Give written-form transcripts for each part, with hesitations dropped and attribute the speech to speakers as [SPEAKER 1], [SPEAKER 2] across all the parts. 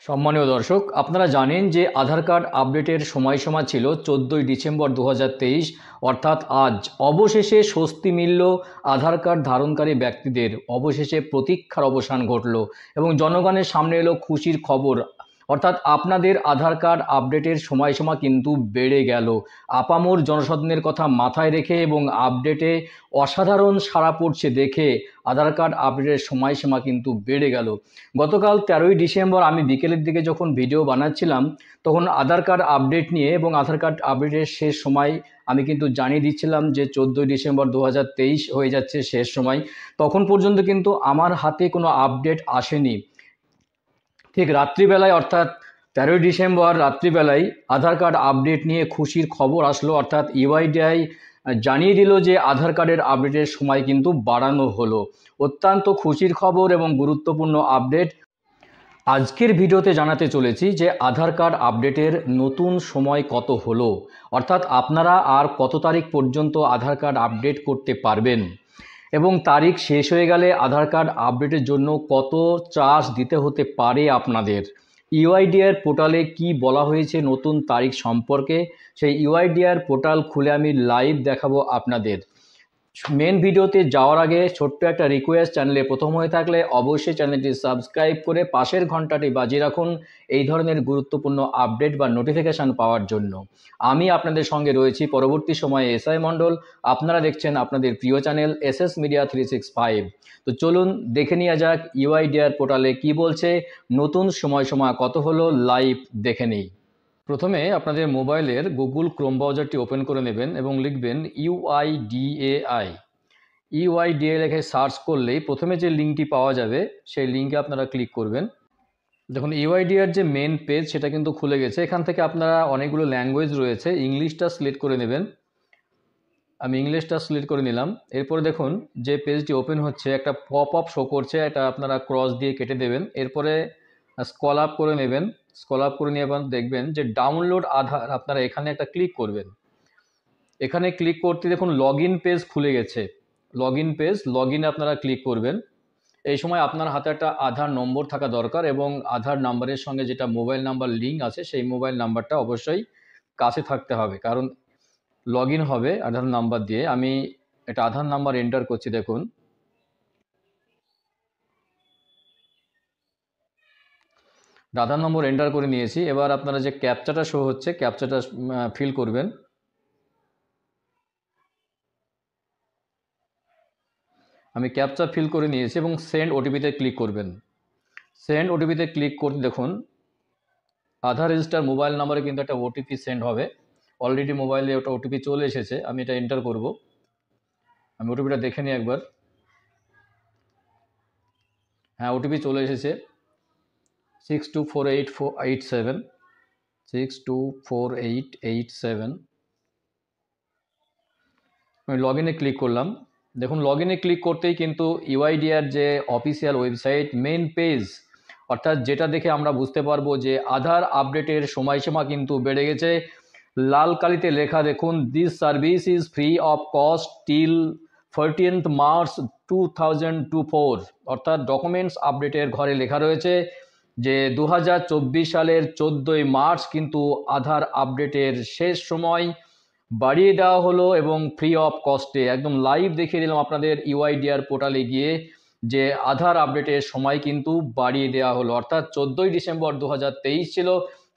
[SPEAKER 1] সম্মানীয় দর্শক, আপনারা জানেন যে আধার কার্ড আপডেটের সময়সীমা ছিল 14ই ডিসেম্বর 2023, অর্থাৎ আজ। অবশেষে স্বস্তি মিলল আধার কার্ড ধারণকারী ব্যক্তিদের। অবশেষে প্রতীক্ষার অবসান ঘটল এবং জনগণের সামনে এলো খুশির খবর, অর্থাৎ আপনাদের আধার কার্ড আপডেটের সময়সীমা কিন্তু বেড়ে গেল। আপামর জনসাধারণের কথা মাথায় রেখে এবং আপডেটে অসাধারণ সাড়া পড়ছে দেখে আধার কার্ড আপডেটের সময়সীমা কিন্তু বেড়ে গেল। গতকাল 13ই ডিসেম্বর আমি বিকেলের দিকে যখন ভিডিও বানাচ্ছিলাম, তখন আধার কার্ড আপডেট নিয়ে এবং আধার কার্ড আপডেটের শেষ সময় আমি কিন্তু জানিয়ে দিচ্ছিলাম যে 14ই ডিসেম্বর 2023 হয়ে যাচ্ছে শেষ সময়। তখন পর্যন্ত কিন্তু আমার হাতে কোনো আপডেট আসেনি। ঠিক রাত্রিবেলায়, অর্থাৎ 13ই ডিসেম্বর রাত্রিবেলায় আধার কার্ড আপডেট নিয়ে খুশির খবর আসলো, অর্থাৎ ইউআইডিআই জানিয়ে দিল যে আধার কার্ডের আপডেটের সময় কিন্তু বাড়ানো হলো। অত্যন্ত খুশির খবর এবং গুরুত্বপূর্ণ আপডেট আজকের ভিডিওতে জানাতে চলেছি যে আধার কার্ড আপডেটের নতুন সময় কত হলো, অর্থাৎ আপনারা আর কত তারিখ পর্যন্ত আধার কার্ড আপডেট করতে পারবেন এবং তারিখ শেষ হয়ে গেলে আধার কার্ড আপডেটের জন্য কত চার্জ দিতে হতে পারে আপনাদের। ইউআইডিআর পোর্টালে কি বলা হয়েছে নতুন তারিখ সম্পর্কে, সেই ইউআইডিআর পোর্টাল খুলে আমি লাইভ দেখাবো আপনাদের। মেন ভিডিওতে যাওয়ার আগে ছোট্ট একটা রিকোয়েস্ট, চ্যানেলে প্রথম হয়ে থাকলে অবশ্যই চ্যানেলটি সাবস্ক্রাইব করে পাশের ঘন্টাটি বাজিয়ে রাখুন এই ধরনের গুরুত্বপূর্ণ আপডেট বা নোটিফিকেশান পাওয়ার জন্য। আমি আপনাদের সঙ্গে রয়েছি পরবর্তী সময়ে এসআই মণ্ডল। আপনারা দেখছেন আপনাদের প্রিয় চ্যানেল এসএস মিডিয়া 365। তো চলুন দেখে নেওয়া যাক ইউআইডিআর পোর্টালে কি বলছে, নতুন সময়সীমা কত হলো, লাইভ দেখে নিই। প্রথমে আপনাদের মোবাইলের গুগল ক্রোম ব্রাউজারটি ওপেন করে নেবেন এবং লিখবেন ইউআইডিএআই। ইউআইডিএ লিখে সার্চ করলেই প্রথমে যে লিঙ্কটি পাওয়া যাবে সেই লিঙ্কে আপনারা ক্লিক করবেন। দেখুন, ইউআইডিআর যে মেন পেজ সেটা কিন্তু খুলে গেছে। এখান থেকে আপনারা অনেকগুলো ল্যাঙ্গুয়েজ রয়েছে, ইংলিশটা সিলেক্ট করে নেবেন। আমি ইংলিশটা সিলেক্ট করে নিলাম। এরপরে দেখুন যে পেজটি ওপেন হচ্ছে একটা পপ আপ শো করছে, এটা আপনারা ক্রস দিয়ে কেটে দেবেন। এরপরে স্ক্রল আপ করে নেবেন। স্ক্রল আপ করে নিয়ে আবার দেখবেন যে ডাউনলোড আধার, আপনারা এখানে একটা ক্লিক করবেন। এখানে ক্লিক করতে দেখুন লগ ইন পেজ খুলে গেছে। লগ ইন পেজ, লগ ইনে আপনারা ক্লিক করবেন। এই সময় আপনার হাতে একটা আধার নম্বর থাকা দরকার এবং আধার নাম্বারের সঙ্গে যেটা মোবাইল নাম্বার লিঙ্ক আছে সেই মোবাইল নাম্বারটা অবশ্যই কাছে থাকতে হবে, কারণ লগ ইন হবে আধার নাম্বার দিয়ে। আমি এটা আধার নাম্বার এন্টার করছি। দেখুন আধার নম্বর এন্টার করে নিয়েছি। এবার আপনারা যে ক্যাপচাটা শো হচ্ছে ক্যাপচাটা ফিল করবেন। আমি ক্যাপচা ফিল করে নিয়েছি এবং সেন্ড ওটিপিতে ক্লিক করবেন। সেন্ড ওটিপিতে ক্লিক করতে দেখুন আধার রেজিস্টার মোবাইল নাম্বারে কিন্তু একটা ওটিপি সেন্ড হবে। অলরেডি মোবাইলে ওটা ওটিপি চলে এসেছে। আমি এটা এন্টার করব। আমি ওটিপিটা দেখে নিই একবার। হ্যাঁ, ওটিপি চলে এসেছে 624887, 624887। আমি লগ ইনে ক্লিক করলাম। দেখুন লগ ইনে ক্লিক করতেই কিন্তু ইউআইডিআর যে অফিসিয়াল ওয়েবসাইট মেন পেজ, অর্থাৎ যেটা দেখে আমরা বুঝতে পারবো যে আধার আপডেটের সময়সীমা কিন্তু বেড়ে গেছে। লাল কালিতে লেখা দেখুন, this service is free of cost till 14th March 2024। অর্থাৎ ডকুমেন্টস আপডেটের ঘরে লেখা রয়েছে যে 2024 সালের 14ই মার্চ কিন্তু আধার আপডেটের শেষ সময় বাড়িয়ে দেওয়া হলো এবং ফ্রি অফ কস্টে। একদম লাইভ দেখিয়ে দিলাম আপনাদের ইউআইডিআর পোর্টালে গিয়ে যে আধার আপডেটের সময় কিন্তু বাড়িয়ে দেওয়া হলো, অর্থাৎ 14ই ডিসেম্বর 2023 ছিল,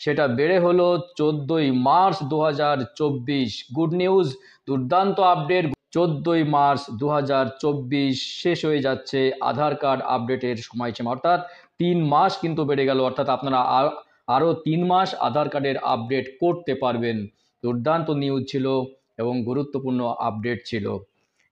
[SPEAKER 1] সেটা বেড়ে হলো 14ই মার্চ 2024। গুড নিউজ, দুর্দান্ত আপডেট। 14ই মার্চ 2024 শেষ হয়ে যাচ্ছে আধার কার্ড আপডেটের সময়সীমা, অর্থাৎ 3 মাস কিন্তু বেড়ে গেল। অর্থাৎ আপনারা আরও 3 মাস আধার কার্ডের আপডেট করতে পারবেন। দুর্দান্ত নিউজ ছিল এবং গুরুত্বপূর্ণ আপডেট ছিল।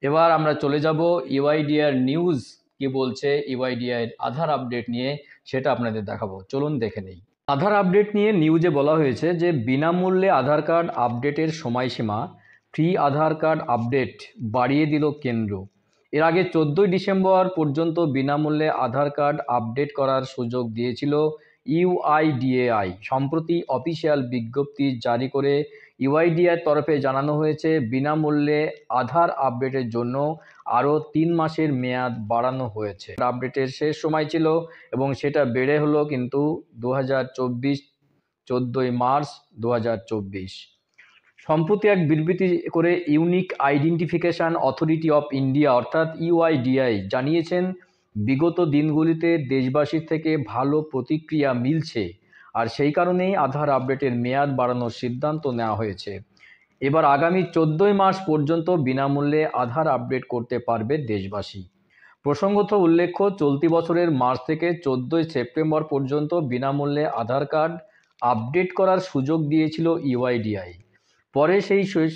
[SPEAKER 1] এবার আমরা চলে যাব ইউআইডিআর নিউজ কি বলছে ইউআইডিআর আধার আপডেট নিয়ে, সেটা আপনাদের দেখাবো। চলুন দেখে নেই। আধার আপডেট নিয়ে নিউজে বলা হয়েছে যে বিনামূল্যে আধার কার্ড আপডেটের সময়সীমা, ফ্রি আধার কার্ড আপডেট বাড়িয়ে দিল কেন্দ্র। এর আগে 14ই ডিসেম্বর পর্যন্ত বিনামূল্যে আধার কার্ড আপডেট করার সুযোগ দিয়েছিল ইউআইডিএআই। সম্প্রতি অফিসিয়াল বিজ্ঞপ্তি জারি করে ইউআইডিআইয়ের তরফে জানানো হয়েছে বিনামূল্যে আধার আপডেটের জন্য আরও 3 মাসের মেয়াদ বাড়ানো হয়েছে। আপডেটের শেষ সময় ছিল এবং সেটা বেড়ে হলো কিন্তু 2024 14ই মার্চ 2024। সম্প্রতি এক বিবৃতি করে unique identification authority of India অর্থাৎ ইউআইডিআই জানিয়েছেন বিগত দিনগুলিতে দেশবাসীর থেকে ভালো প্রতিক্রিয়া মিলছে, আর সেই কারণেই আধার আপডেটের মেয়াদ বাড়ানোর সিদ্ধান্ত নেওয়া হয়েছে। এবার আগামী 14ই মার্চ পর্যন্ত বিনামূল্যে আধার আপডেট করতে পারবে দেশবাসী। প্রসঙ্গত উল্লেখ্য, চলতি বছরের মার্চ থেকে 14ই সেপ্টেম্বর পর্যন্ত বিনামূল্যে আধার কার্ড আপডেট করার সুযোগ দিয়েছিল ইউআইডিআই। পরে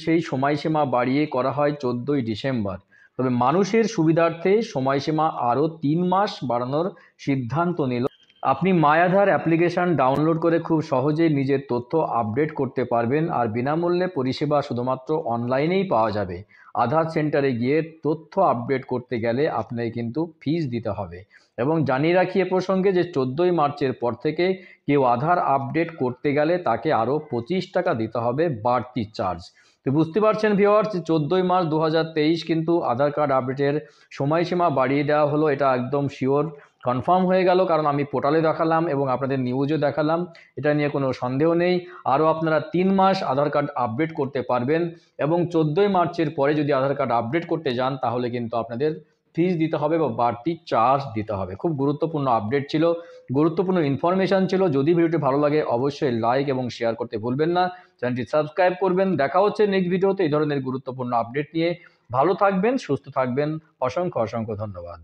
[SPEAKER 1] সেই সময়সীমা বাড়িয়ে করা হয় 14ই ডিসেম্বর। তবে মানুষের সুবিধার্থে সময়সীমা আরও 3 মাস বাড়ানোর সিদ্ধান্ত নিল। আপনি মাই আধার অ্যাপ্লিকেশন ডাউনলোড করে খুব সহজেই নিজের তথ্য আপডেট করতে পারবেন, আর বিনামূল্যে পরিষেবা শুধুমাত্র অনলাইনেই পাওয়া যাবে। আধার সেন্টারে গিয়ে তথ্য আপডেট করতে গেলে আপনাকে কিন্তু ফিস দিতে হবে। এবং জানিয়ে রাখি এ প্রসঙ্গে যে 14ই মার্চের পর থেকে কেউ আধার আপডেট করতে গেলে তাকে আরও 25 টাকা দিতে হবে বাড়তি চার্জ। তো বুঝতে পারছেন ভিউয়ার্স, 14ই মার্চ 2023 কিন্তু আধার কার্ড আপডেটের সময়সীমা বাড়িয়ে দেওয়া হলো। এটা একদম শিওর কনফার্ম হয়ে গেল, কারণ আমি পোর্টালে দেখালাম এবং আপনাদের নিউজও দেখালাম, এটা নিয়ে কোনো সন্দেহ নেই। আরও আপনারা 3 মাস আধার কার্ড আপডেট করতে পারবেন এবং 14ই মার্চের পরে যদি আধার কার্ড আপডেট করতে যান তাহলে কিন্তু আপনাদের ফিস দিতে হবে বা বাড়তি চার্জ দিতে হবে। খুব গুরুত্বপূর্ণ আপডেট ছিল, গুরুত্বপূর্ণ ইনফরমেশান ছিল। যদি ভিডিওটি ভালো লাগে অবশ্যই লাইক এবং শেয়ার করতে ভুলবেন না, চ্যানেলটি সাবস্ক্রাইব করবেন। দেখা হচ্ছে নেক্সট ভিডিওতে এই ধরনের গুরুত্বপূর্ণ আপডেট নিয়ে। ভালো থাকবেন, সুস্থ থাকবেন। অসংখ্য ধন্যবাদ।